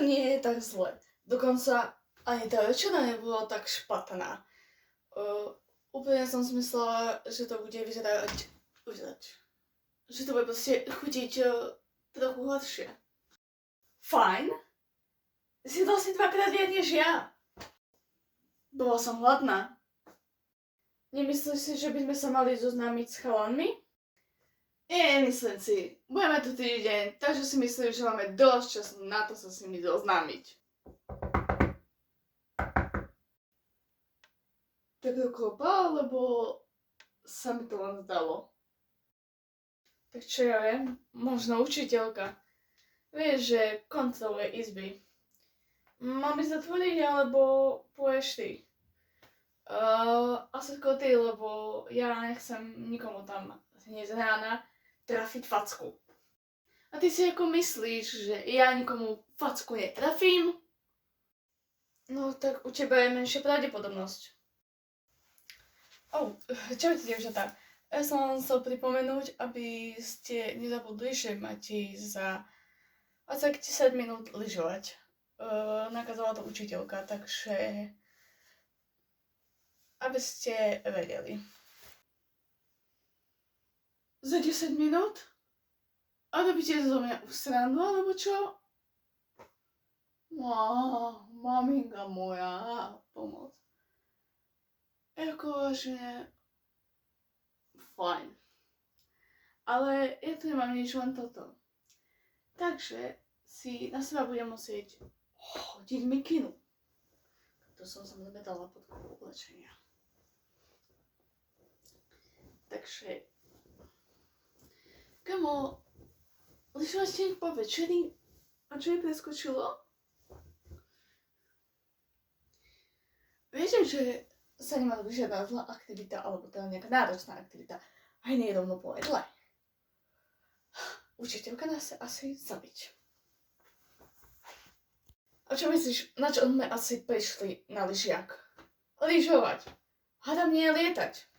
nie je tak zle. Dokonca ani tá večera nebola tak špatná. Úplne som si myslela, že to bude vyzerať, že to bude proste chutiť trochu horšie. Fajn. Zjedol si dvakrát viac než ja. Bola som hladná. Nemyslíš si, že by sme sa mali zoznámiť s chalanmi? Nie, myslím si. Budeme tu týždeň, takže si myslím, že máme dosť času na to sa s nimi zoznámiť. Tak to klopa, lebo sa mi to len zdalo. Tak čo ja viem, možno učiteľka. Vieš, že kontroluje izby. Mám ísť zatvoriť, alebo pôjdeš ty? Asi skôr ty, lebo ja nechcem nikomu tam hneď z rána trafiť facku. A ty si ako myslíš, že ja nikomu facku netrafím? No tak u teba je menšia pravdepodobnosť. Čaute, dievčatá. Ja som vám chcel pripomenúť, aby ste nezabudli, že máte za 10 minút lyžovať. Nakázala to učiteľka, takže aby ste vedeli. Za 10 minút? A robíte zo mňa srandu, alebo čo? Maminka moja, pomoc. Vážne fajn. Ale ja tu nemám nič, len toto. Takže si na seba budem musieť hodiť mikinu. To som samozrejme dala pod kúpu oblečenia. Takže kamo, lyžovač deň po večeri a čo mi preskočilo? Viete, že sa nemá robiť žiadna zlá aktivita, alebo teda nejaká náročná aktivita. Aj nie rovno po jedle. Učiteľka nás chce asi zabiť. A čo myslíš, na čo sme asi prišli na lyžiak? Lyžovať. Hádam nie lietať.